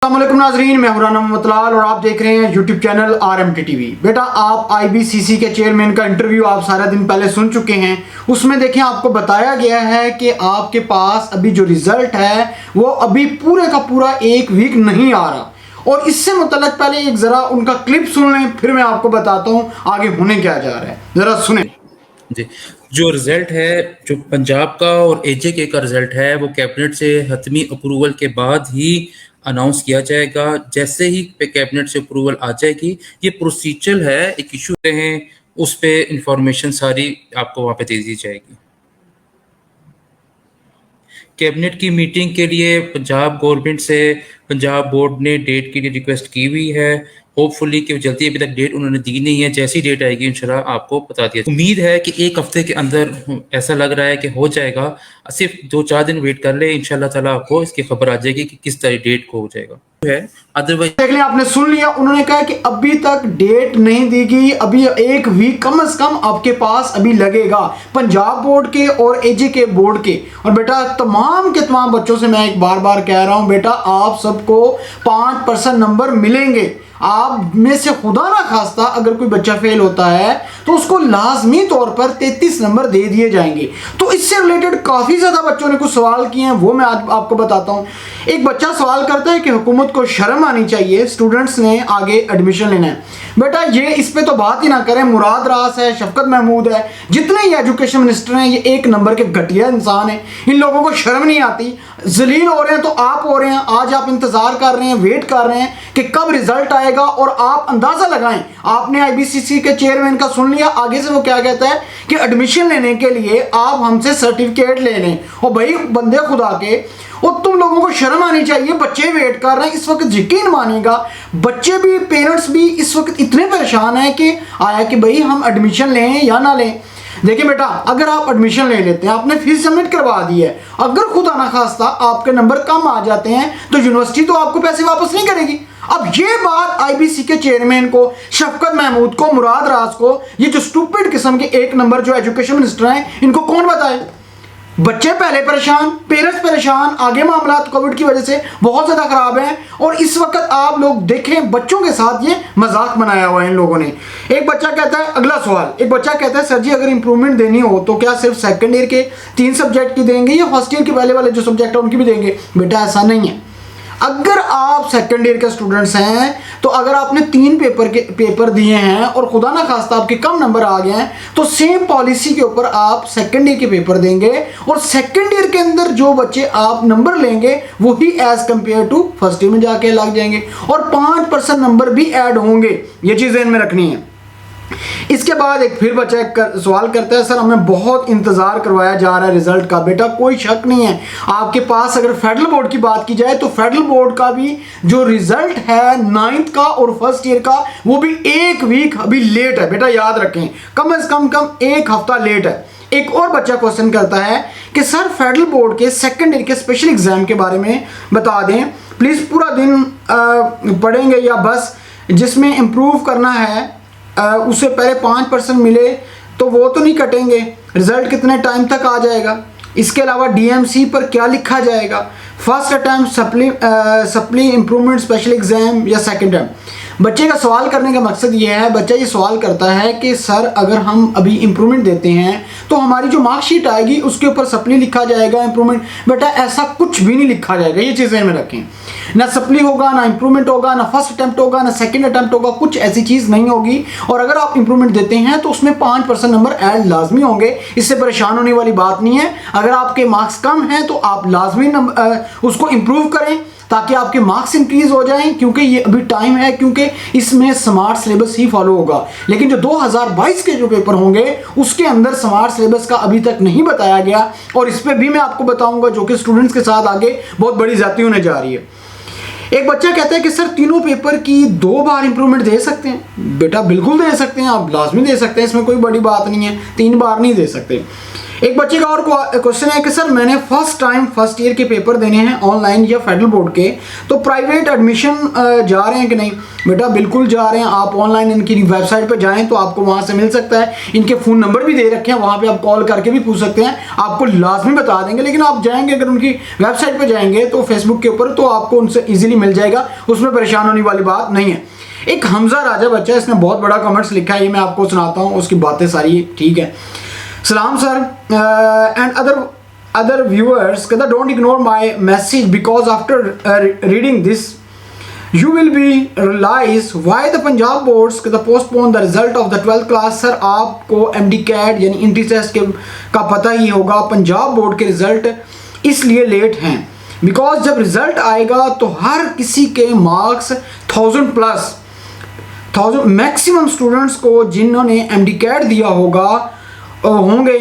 अस्सलामुअलैकुम नाजरीन, मैं हुराना मोहम्मद और आप देख रहे हैं यूट्यूब चैनल RMT TV। बेटा, आप IBCC के चेयरमैन का इंटरव्यू आप सारा दिन पहले सुन चुके हैं। उसमें देखें, आपको बताया गया है कि आपके पास अभी जो रिजल्ट है वो अभी पूरे का पूरा एक वीक नहीं आ रहा। और इससे मुतल्लिक पहले एक ज़रा उनका क्लिप सुन लें, फिर मैं आपको बताता हूँ आगे होने क्या जा रहा है। ज़रा सुने जी। जो रिज़ल्ट है, जो पंजाब का और AJK का रिज़ल्ट है, वो कैबिनेट से हतमी अप्रूवल के बाद ही अनाउंस किया जाएगा। जैसे ही कैबिनेट से अप्रूवल आ जाएगी, ये प्रोसीजर है, एक इशू है, उस पे इंफॉर्मेशन सारी आपको वहाँ पे दे दी जाएगी। कैबिनेट की मीटिंग के लिए पंजाब गवर्नमेंट से पंजाब बोर्ड ने डेट के लिए रिक्वेस्ट की हुई है। होपफुली कि जल्दी, अभी तक डेट उन्होंने दी नहीं है, जैसी डेट आएगी इंशाल्लाह आपको बता दिया। उम्मीद है कि एक हफ्ते के अंदर ऐसा लग रहा है कि हो जाएगा। सिर्फ 2-4 दिन वेट कर ले, इंशाल्लाह ताला आपको इसकी खबर आ जाएगी कि किस तरह डेट को हो जाएगा है। अदरवाइज देख लें, आपने सुन लिया। उन्होंने कहा कि अभी तक डेट नहीं दी गई, अभी एक वीक कम से कम आपके पास अभी लगेगा, पंजाब बोर्ड के और AJK बोर्ड के। और बेटा, तमाम के तमाम बच्चों से मैं एक बार बार कह रहा हूं, बेटा आप सबको 5% नंबर मिलेंगे। आप में से खुदा ना खास्ता अगर कोई बच्चा फेल होता है तो उसको लाजमी तौर पर 33 नंबर दे दिए जाएंगे। तो इससे रिलेटेड काफ़ी ज़्यादा बच्चों ने कुछ सवाल किए हैं, वो मैं आज आपको बताता हूँ। एक बच्चा सवाल करता है कि हुकूमत को शर्म आनी चाहिए, स्टूडेंट्स ने आगे एडमिशन लेना है। बेटा, ये इस पे तो बात ही ना करें। मुराद रास है, शफकत महमूद है, जितने ही एजुकेशन मिनिस्टर हैं, ये एक नंबर के घटिया इंसान हैं। इन लोगों को शर्म नहीं आती। जलील हो रहे हैं तो आप हो रहे हैं। आज आप इंतजार कर रहे हैं, वेट कर रहे हैं कि कब रिजल्ट आएगा, और आप अंदाजा लगाएं। आपने IBCC के चेयरमैन का सुन लिया, आगे से वो क्या कहता है कि एडमिशन लेने के लिए आप हमसे सर्टिफिकेट ले लें। और भाई बंदे खुदा के, और तुम लोगों को शर्म आनी चाहिए। बच्चे वेट कर रहे हैं इस वक्त, यकीन मानिएगा बच्चे भी, पेरेंट्स भी इस वक्त इतने परेशान हैं कि आया कि भाई हम एडमिशन लें या ना लें। देखिए बेटा, अगर आप एडमिशन ले लेते हैं, आपने फीस सबमिट करवा दी है, अगर खुदा ना खास्ता आपके नंबर कम आ जाते हैं तो यूनिवर्सिटी तो आपको पैसे वापस नहीं करेगी। अब ये बात IBC के चेयरमैन को, शफकत महमूद को, मुराद राज को, ये जो स्टूपिड किस्म के एक नंबर जो एजुकेशन मिनिस्टर हैं, इनको कौन बताए? बच्चे पहले परेशान, पेरेंट्स परेशान, आगे मामला कोविड की वजह से बहुत ज़्यादा ख़राब हैं। और इस वक्त आप लोग देखें, बच्चों के साथ ये मजाक बनाया हुआ है इन लोगों ने। एक बच्चा कहता है, अगला सवाल, एक बच्चा कहता है, सर जी अगर इंप्रूवमेंट देनी हो तो क्या सिर्फ सेकंड ईयर के 3 सब्जेक्ट की देंगे या फर्स्ट ईयर के पहले वाले जो सब्जेक्ट है उनकी भी देंगे? बेटा ऐसा नहीं है। अगर आप सेकंड ईयर के स्टूडेंट्स हैं तो अगर आपने 3 पेपर दिए हैं और खुदा ना खास्ता आपके कम नंबर आ गए हैं तो सेम पॉलिसी के ऊपर आप सेकंड ईयर के पेपर देंगे, और सेकंड ईयर के अंदर जो बच्चे आप नंबर लेंगे वही as compared to first year में जाके लग जाएंगे, और 5% नंबर भी ऐड होंगे। ये चीज़ ध्यान में रखनी है। इसके बाद एक फिर बच्चा सवाल करता है, सर हमें बहुत इंतजार करवाया जा रहा है रिजल्ट का। बेटा कोई शक नहीं है, आपके पास अगर फेडरल बोर्ड की बात की जाए तो फेडरल बोर्ड का भी जो रिजल्ट है 9th का और फर्स्ट ईयर का, वो भी एक वीक अभी लेट है। बेटा याद रखें, कम से कम एक हफ्ता लेट है। एक और बच्चा क्वेश्चन करता है कि सर फेडरल बोर्ड के सेकेंड ईयर के स्पेशल एग्जाम के बारे में बता दें प्लीज़, पूरा दिन पढ़ेंगे या बस जिसमें इम्प्रूव करना है उससे पहले 5% मिले तो वो तो नहीं कटेंगे, रिजल्ट कितने टाइम तक आ जाएगा, इसके अलावा DMC पर क्या लिखा जाएगा, first attempt supply improvement special exam या सेकंड अटैम्प्ट। बच्चे का सवाल करने का मकसद ये है, बच्चा ये सवाल करता है कि सर अगर हम अभी इम्प्रूवमेंट देते हैं तो हमारी जो मार्कशीट आएगी उसके ऊपर सप्ली लिखा जाएगा, इम्प्रूवमेंट। बेटा ऐसा कुछ भी नहीं लिखा जाएगा, ये चीज़ें में रखें। ना सप्ली होगा, ना इम्प्रूवमेंट होगा, ना फर्स्ट अटैम्प्ट होगा, ना सेकंड अटैम्प्ट होगा, कुछ ऐसी चीज़ नहीं होगी। और अगर आप इम्प्रूवमेंट देते हैं तो उसमें 5% नंबर ऐड लाजमी होंगे, इससे परेशान होने वाली बात नहीं है। अगर आपके मार्क्स कम हैं तो आप लाजमी उसको इम्प्रूव करें ताकि आपके मार्क्स इंक्रीज हो जाएं, क्योंकि ये अभी टाइम है, क्योंकि इसमें स्मार्ट सिलेबस ही फॉलो होगा। लेकिन जो 2022 के जो पेपर होंगे उसके अंदर स्मार्ट सिलेबस का अभी तक नहीं बताया गया, और इस पर भी मैं आपको बताऊंगा, जो कि स्टूडेंट्स के साथ आगे बहुत बड़ी ज्यादती होने जा रही है। एक बच्चा कहता है कि सर तीनों पेपर की 2 बार इंप्रूवमेंट दे सकते हैं? बेटा बिल्कुल दे सकते हैं, आप लाजमी दे सकते हैं, इसमें कोई बड़ी बात नहीं है, 3 बार नहीं दे सकते। एक बच्चे का और क्वेश्चन है कि सर मैंने फर्स्ट ईयर के पेपर देने हैं ऑनलाइन या फेडरल बोर्ड के, तो प्राइवेट एडमिशन जा रहे हैं कि नहीं? बेटा बिल्कुल जा रहे हैं। आप ऑनलाइन इनकी वेबसाइट पर जाएं तो आपको वहां से मिल सकता है। इनके फ़ोन नंबर भी दे रखे हैं, वहां पे आप कॉल करके भी पूछ सकते हैं, आपको लाजमी बता देंगे। लेकिन आप जाएंगे अगर उनकी वेबसाइट पर जाएंगे तो फेसबुक के ऊपर, तो आपको उनसे ईजिली मिल जाएगा, उसमें परेशान होने वाली बात नहीं है। एक हमजा राजा बच्चा, इसने बहुत बड़ा कमेंट्स लिखा है, ये मैं आपको सुनाता हूँ, उसकी बातें सारी ठीक है। सलाम सर एंड other viewers, कहता don't ignore my message because after reading this you will be realize why the Punjab boards कहता postpone the result of the 12th class। Sir आपको MD-CAT यानी इंट्री टेस्ट के का पता ही होगा, Punjab board के result इसलिए लेट हैं बिकॉज जब रिजल्ट आएगा तो हर किसी के मार्क्स 1000 मैक्सिमम स्टूडेंट्स को जिन्होंने MD-CAT दिया होंगे,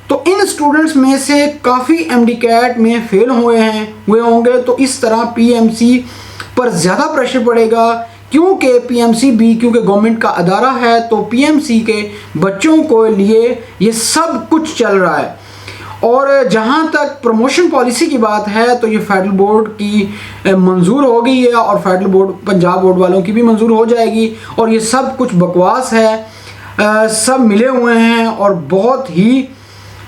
तो इन स्टूडेंट्स में से काफ़ी MD-CAT में फेल हुए होंगे। तो इस तरह PMC पर ज़्यादा प्रेशर पड़ेगा, क्योंकि PMC क्योंकि गवर्नमेंट का अदारा है, तो PMC के बच्चों को लिए ये सब कुछ चल रहा है। और जहाँ तक प्रमोशन पॉलिसी की बात है तो ये फेडरल बोर्ड की मंजूर हो गई है और फेडरल बोर्ड पंजाब बोर्ड वालों की भी मंजूर हो जाएगी। और ये सब कुछ बकवास है, सब मिले हुए हैं और बहुत ही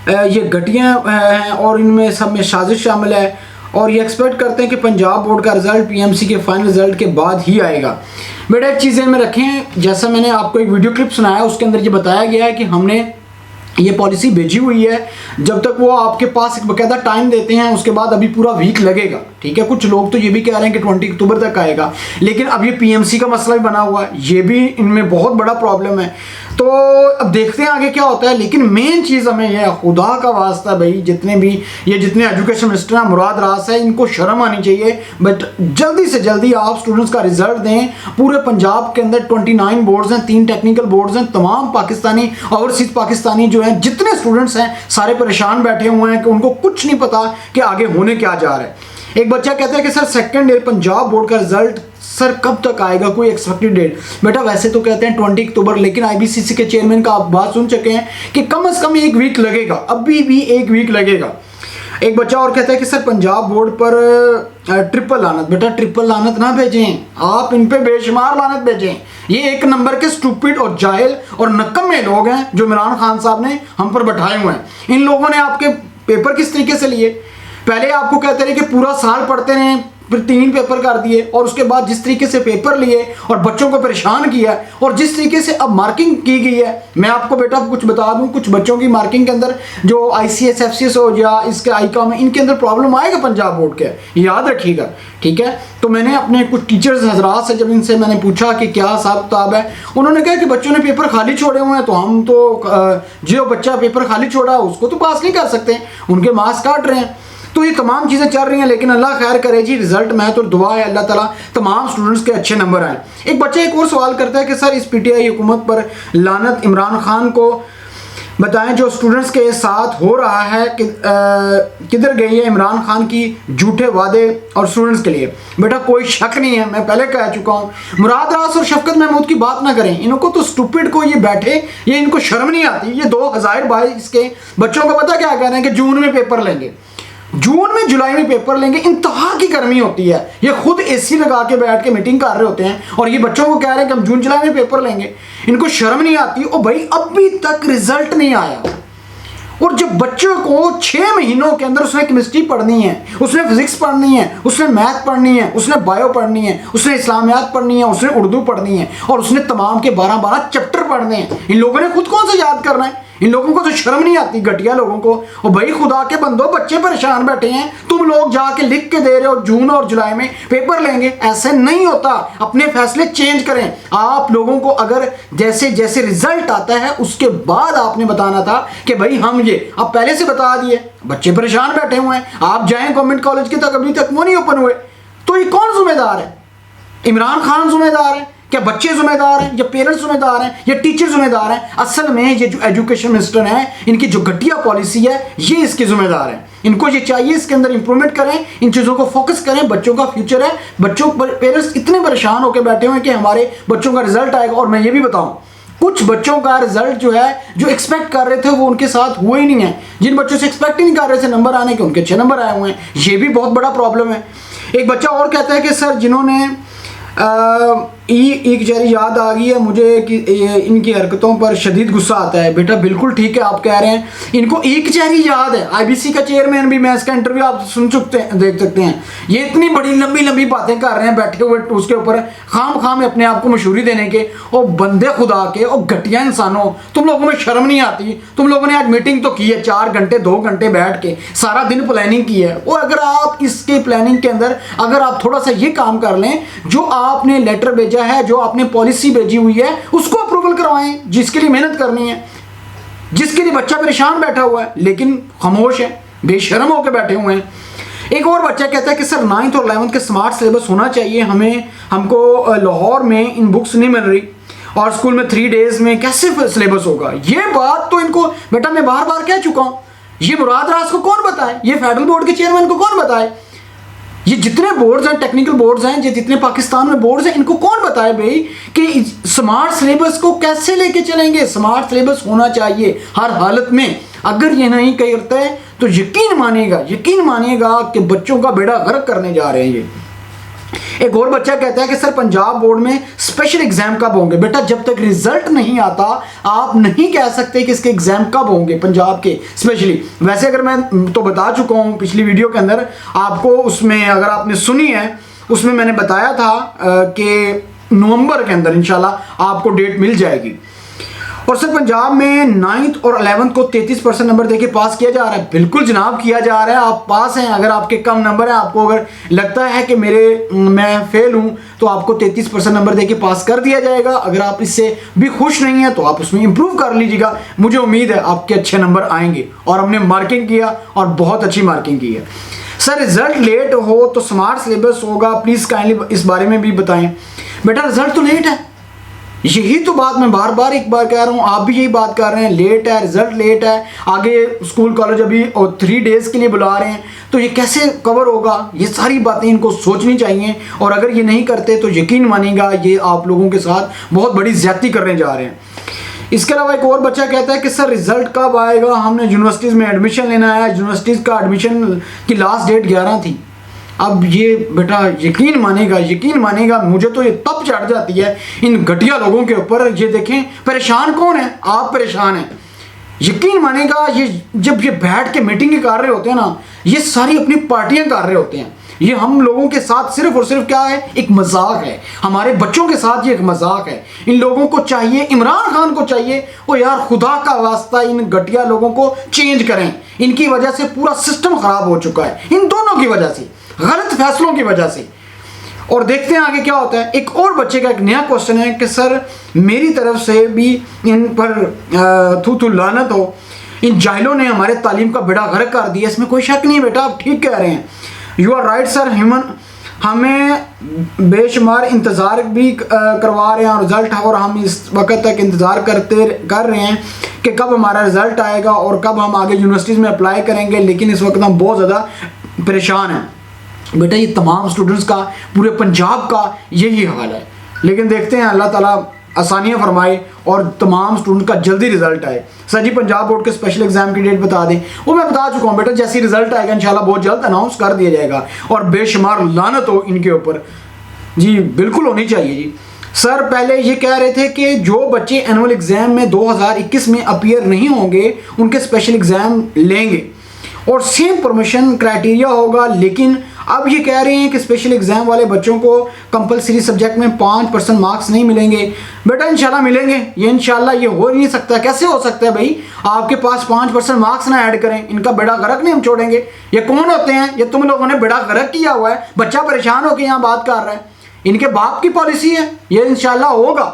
ये घटिया हैं और इनमें सब में साजिश शामिल है। और ये एक्सपेक्ट करते हैं कि पंजाब बोर्ड का रिज़ल्ट PMC के फाइनल रिज़ल्ट के बाद ही आएगा। बेटा एक चीज़ें में रखें, जैसा मैंने आपको एक वीडियो क्लिप सुनाया उसके अंदर ये बताया गया है कि हमने ये पॉलिसी भेजी हुई है, जब तक वो आपके पास एक बाकायदा टाइम देते हैं उसके बाद अभी पूरा वीक लगेगा, ठीक है। कुछ लोग तो ये भी कह रहे हैं कि 20 अक्टूबर तक आएगा, लेकिन अब ये PMC का मसला भी बना हुआ है, ये भी इनमें बहुत बड़ा प्रॉब्लम है। तो अब देखते हैं आगे क्या होता है। लेकिन मेन चीज़ हमें यह खुदा का वास्ता भाई, जितने एजुकेशन मिनिस्टर हैं, मुराद रास है, इनको शर्म आनी चाहिए। बट जल्दी से जल्दी आप स्टूडेंट्स का रिजल्ट दें। पूरे पंजाब के अंदर 29 बोर्ड्स हैं, 3 टेक्निकल बोर्ड्स हैं, तमाम पाकिस्तानी ओवरसीज पाकिस्तानी जो हैं जितने स्टूडेंट्स हैं सारे परेशान बैठे हुए हैं कि उनको कुछ नहीं पता कि आगे होने क्या जा रहा है। एक बच्चा कहता है कि sir second year Punjab board का रिजल्ट सर कब तक आएगा, कोई एक्सपेक्टेड डेट? बेटा वैसे तो कहते हैं 20 अक्टूबर, लेकिन IBCC के चेयरमैन का आप बात सुन चुके हैं कि कम से कम 1 वीक लगेगा, अभी भी 1 वीक लगेगा। एक बच्चा और कहता है कि सर पंजाब बोर्ड पर ट्रिपल लानत। बेटा ट्रिपल लानत ना भेजें, आप इन पे बेशुमार लानत भेजें। ये एक नंबर के स्टूपिड और जाहिल और नकम्मे लोग हैं जो इमरान खान साहब ने हम पर बैठाए हुए हैं। इन लोगों ने आपके पेपर किस तरीके से लिए? पहले आपको कहते रहे कि पूरा साल पढ़ते रहे, फिर 3 पेपर कर दिए, और उसके बाद जिस तरीके से पेपर लिए और बच्चों को परेशान किया और जिस तरीके से अब मार्किंग की गई है, मैं आपको बेटा कुछ बता दूं, कुछ बच्चों की मार्किंग के अंदर जो ICS FCS हो या इसके ICOM में, इनके अंदर प्रॉब्लम आएगा पंजाब बोर्ड के, याद रखिएगा, ठीक है। तो मैंने अपने कुछ टीचर्स हजरात से जब इनसे मैंने पूछा कि क्या हिसाब किताब है, उन्होंने कहा कि बच्चों ने पेपर खाली छोड़े हुए हैं, तो हम तो जो बच्चा पेपर खाली छोड़ा उसको तो पास नहीं कर सकते, उनके मार्क्स काट रहे हैं। तो ये तमाम चीज़ें चल रही हैं, लेकिन अल्लाह खैर करे जी। रिजल्ट में तो दुआ है अल्लाह ताला तमाम स्टूडेंट्स के अच्छे नंबर आए। एक बच्चा एक और सवाल करता है कि सर इस PTI हुकूमत पर लानत, इमरान खान को बताएं जो स्टूडेंट्स के साथ हो रहा है कि किधर गई है इमरान खान की झूठे वादे और स्टूडेंट्स के लिए? बेटा कोई शक नहीं है, मैं पहले कह चुका हूँ, मुराद रास और शफकत महमूद की बात ना करें। इनको तो स्टूपिड को ये बैठे, ये इनको शर्म नहीं आती। ये 2022 के बच्चों को पता क्या कह रहे हैं कि जून में पेपर लेंगे, जून में जुलाई में पेपर लेंगे। इंतहा की गर्मी होती है, ये खुद AC लगा के बैठ के मीटिंग कर रहे होते हैं और ये बच्चों को कह रहे हैं कि हम जून जुलाई में पेपर लेंगे। इनको शर्म नहीं आती? ओ भाई अभी तक रिजल्ट नहीं आया, और जब बच्चों को 6 महीनों के अंदर उसने केमिस्ट्री पढ़नी है, उसने फिजिक्स पढ़नी है, उसने मैथ पढ़नी है, उसने बायो पढ़नी है, उसने इस्लामियात पढ़नी है, उसने उर्दू पढ़नी है, और उसने तमाम के 12-12 चैप्टर पढ़ने हैं। इन लोगों ने खुद कौन सा याद करना है? इन लोगों को तो शर्म नहीं आती, घटिया लोगों को। और भाई खुदा के बंदो, बच्चे परेशान बैठे हैं, तुम लोग जाके लिख के दे रहे हो जून और जुलाई में पेपर लेंगे। ऐसे नहीं होता, अपने फैसले चेंज करें। आप लोगों को अगर जैसे जैसे रिजल्ट आता है उसके बाद आपने बताना था कि भाई हम ये, अब पहले से बता दिए, बच्चे परेशान बैठे हुए हैं। आप जाएं गवर्नमेंट कॉलेज के तक, अभी तक वो नहीं ओपन हुए, तो ये कौन जिम्मेदार है? इमरान खान जिम्मेदार है? क्या बच्चे जिम्मेदार हैं, या पेरेंट्स जिम्मेदार हैं, या टीचर जिम्मेदार हैं? असल में ये जो एजुकेशन मिनिस्टर हैं, इनकी जो घटिया पॉलिसी है, ये इसके जिम्मेदार हैं। इनको ये चाहिए इसके अंदर इंप्रूवमेंट करें, इन चीज़ों को फोकस करें। बच्चों का फ्यूचर है, बच्चों पर पेरेंट्स इतने परेशान होकर बैठे हुए हैं कि हमारे बच्चों का रिजल्ट आएगा। और मैं ये भी बताऊं, कुछ बच्चों का रिजल्ट जो है, जो एक्सपेक्ट कर रहे थे वो उनके साथ हुआ ही नहीं है। जिन बच्चों से एक्सपेक्ट ही नहीं कर रहे थे नंबर आने के, उनके अच्छे नंबर आए हुए हैं। ये भी बहुत बड़ा प्रॉब्लम है। एक बच्चा और कहता है कि सर जिन्होंने एक जरी याद आ गई है मुझे कि इनकी हरकतों पर शदीद गुस्सा आता है। बेटा बिल्कुल ठीक है, आप कह रहे हैं इनको एक जरी याद है। आईबीसी का चेयरमैन भी, मैं इसका इंटरव्यू आप सुन चुके हैं, देख सकते हैं। ये इतनी बड़ी लंबी लंबी बातें कर रहे हैं बैठे हुए उसके ऊपर, खाम खाम अपने आप को मशहूरी देने के। और बंदे खुदा के और घटिया इंसानों, तुम लोगों में शर्म नहीं आती? तुम लोगों ने आज मीटिंग तो की है 4 घंटे 2 घंटे बैठ के, सारा दिन प्लानिंग की है। और अगर आप इसके प्लानिंग के अंदर अगर आप थोड़ा सा ये काम कर लें, जो आपने लेटर भेजा है, जो आपने पॉलिसी भेजी हुई है, उसको अप्रूवल करवाएं, जिसके लिए मेहनत करनी है, जिसके लिए बच्चा परेशान बैठा हुआ है लेकिन खामोश है, बेशर्म होकर बैठे हुए हैं। एक और बच्चा कहता है कि सर 9th और 11th के स्मार्ट सिलेबस होना चाहिए, हमको लाहौर में इन बुक्स नहीं मिल रही और स्कूल में 3 डेज में कैसे सिलेबस होगा। ये बात तो इनको बेटा मैं बार बार कह चुका हूं। ये मुराद राज को कौन बताए, ये फेडरल बोर्ड के चेयरमैन को कौन बताए, ये जितने बोर्ड्स हैं, टेक्निकल बोर्ड्स हैं, जितने पाकिस्तान में बोर्ड्स हैं, इनको कौन बताए भाई कि स्मार्ट सिलेबस को कैसे लेके चलेंगे। स्मार्ट सिलेबस होना चाहिए हर हालत में। अगर ये नहीं करते तो यकीन मानिएगा कि बच्चों का बेड़ा गर्क करने जा रहे हैं ये। एक और बच्चा कहता है कि सर पंजाब बोर्ड में स्पेशल एग्जाम कब होंगे। बेटा जब तक रिजल्ट नहीं आता आप नहीं कह सकते कि इसके एग्जाम कब होंगे पंजाब के स्पेशली। वैसे अगर मैं तो बता चुका हूं पिछली वीडियो के अंदर आपको, उसमें अगर आपने सुनी है उसमें मैंने बताया था कि नवंबर के अंदर इंशाल्लाह आपको डेट मिल जाएगी। और सर पंजाब में 9th और 11th को 33% नंबर देके पास किया जा रहा है। बिल्कुल जनाब किया जा रहा है, आप पास हैं। अगर आपके कम नंबर है, आपको अगर लगता है कि मैं फेल हूं, तो आपको 33% नंबर देके पास कर दिया जाएगा। अगर आप इससे भी खुश नहीं है तो आप उसमें इंप्रूव कर लीजिएगा। मुझे उम्मीद है आपके अच्छे नंबर आएंगे। और हमने मार्किंग किया और बहुत अच्छी मार्किंग की है। सर रिजल्ट लेट हो तो स्मार्ट सिलेबस होगा, प्लीज़ काइंडली इस बारे में भी बताएं। बेटा रिजल्ट तो लेट है, यही तो बात मैं बार बार कह रहा हूँ, आप भी यही बात कर रहे हैं। लेट है, रिजल्ट लेट है। आगे स्कूल कॉलेज अभी और 3 डेज के लिए बुला रहे हैं, तो ये कैसे कवर होगा। ये सारी बातें इनको सोचनी चाहिए। और अगर ये नहीं करते तो यकीन मानिएगा ये आप लोगों के साथ बहुत बड़ी ज्यादती करने जा रहे हैं। इसके अलावा एक और बच्चा कहता है कि सर रिजल्ट कब आएगा, हमने यूनिवर्सिटीज़ में एडमिशन लेना है। यूनिवर्सिटीज़ का एडमिशन की लास्ट डेट 11 थी। अब ये बेटा यकीन मानेगा मुझे तो ये तब चढ़ जाती है इन घटिया लोगों के ऊपर। ये देखें परेशान कौन है, आप परेशान हैं। यकीन मानेगा ये जब ये बैठ के मीटिंग कर रहे होते हैं ना, ये सारी अपनी पार्टियां कर रहे होते हैं। ये हम लोगों के साथ सिर्फ और सिर्फ क्या है, एक मजाक है। हमारे बच्चों के साथ ये एक मजाक है। इन लोगों को चाहिए, इमरान खान को चाहिए वो यार खुदा का वास्ता इन घटिया लोगों को चेंज करें। इनकी वजह से पूरा सिस्टम खराब हो चुका है, इन दोनों की वजह से, गलत फैसलों की वजह से। और देखते हैं आगे क्या होता है। एक और बच्चे का एक नया क्वेश्चन है कि सर मेरी तरफ से भी इन पर थू लानत हो, इन जाहिलों ने हमारे तालीम का बेड़ा गर्क कर दिया। इसमें कोई शक नहीं है बेटा, आप ठीक कह रहे हैं। You are right sir. हमें बेशुमार इंतज़ार भी करवा रहे हैं रिज़ल्ट, और हम इस वक्त तक इंतज़ार कर रहे हैं कि कब हमारा रिज़ल्ट आएगा और कब हम आगे यूनिवर्सिटीज़ में अप्लाई करेंगे। लेकिन इस वक्त हम बहुत ज़्यादा परेशान हैं बेटा। ये तमाम स्टूडेंट्स का, पूरे पंजाब का यही हाल है। लेकिन देखते हैं अल्लाह ताला आसानियाँ फरमाए और तमाम स्टूडेंट का जल्दी रिजल्ट आए। सर जी पंजाब बोर्ड के स्पेशल एग्जाम की डेट बता दें। वो मैं बता चुका हूँ बेटा, जैसे रिजल्ट आएगा इंशाल्लाह बहुत जल्द अनाउंस कर दिया जाएगा। और बेशुमार लानत हो इनके ऊपर जी, बिल्कुल होनी चाहिए जी। सर पहले ये कह रहे थे कि जो बच्चे एनुअल एग्जाम में 2021 में अपीयर नहीं होंगे उनके स्पेशल एग्जाम लेंगे और सेम परमिशन क्राइटेरिया होगा। लेकिन अब ये कह रहे हैं कि स्पेशल एग्जाम वाले बच्चों को कंपलसरी सब्जेक्ट में 5% मार्क्स नहीं मिलेंगे। बेटा इंशाल्लाह मिलेंगे, ये इंशाल्लाह ये हो नहीं सकता। कैसे हो सकता है भाई, आपके पास 5% मार्क्स ना ऐड करें, इनका बेड़ा गर्क नहीं हम छोड़ेंगे। ये कौन होते हैं, ये तुम लोगों ने बेड़ा गर्क किया हुआ है। बच्चा परेशान होकर यहाँ बात कर रहा है, इनके बाप की पॉलिसी है। ये इंशाल्लाह होगा,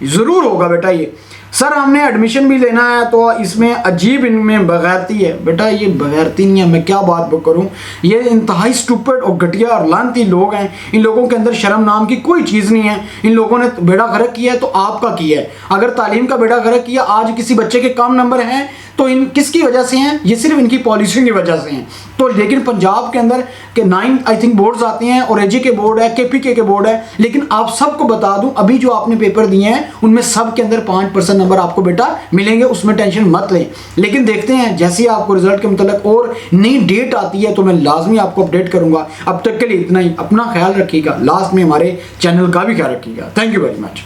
ज़रूर होगा बेटा। ये सर हमने एडमिशन भी लेना है तो इसमें अजीब इनमें बगैरती है। बेटा ये बगैरती नहीं है, मैं क्या बात करूं। ये इंतहाई स्टूपिड और घटिया और लानती लोग हैं। इन लोगों के अंदर शर्म नाम की कोई चीज़ नहीं है। इन लोगों ने बेड़ा गर्क किया है तो आपका किया है। अगर तालीम का बेड़ा गर्क किया, आज किसी बच्चे के कम नंबर हैं तो इन किसकी वजह से हैं? ये सिर्फ इनकी पॉलिसी की वजह से हैं। तो लेकिन पंजाब के अंदर के 9 आई थिंक बोर्ड्स आते हैं और एजे के बोर्ड है, केपीके के बोर्ड है। लेकिन आप सबको बता दूं, अभी जो आपने पेपर दिए हैं उनमें सब के अंदर 5% नंबर आपको बेटा मिलेंगे, उसमें टेंशन मत लें। लेकिन देखते हैं जैसे ही आपको रिजल्ट के मतलब और नई डेट आती है तो मैं लाजमी आपको अपडेट करूंगा। अब तक के लिए इतना ही, अपना ख्याल रखिएगा, लास्ट में हमारे चैनल का भी ख्याल रखिएगा। Thank you very much.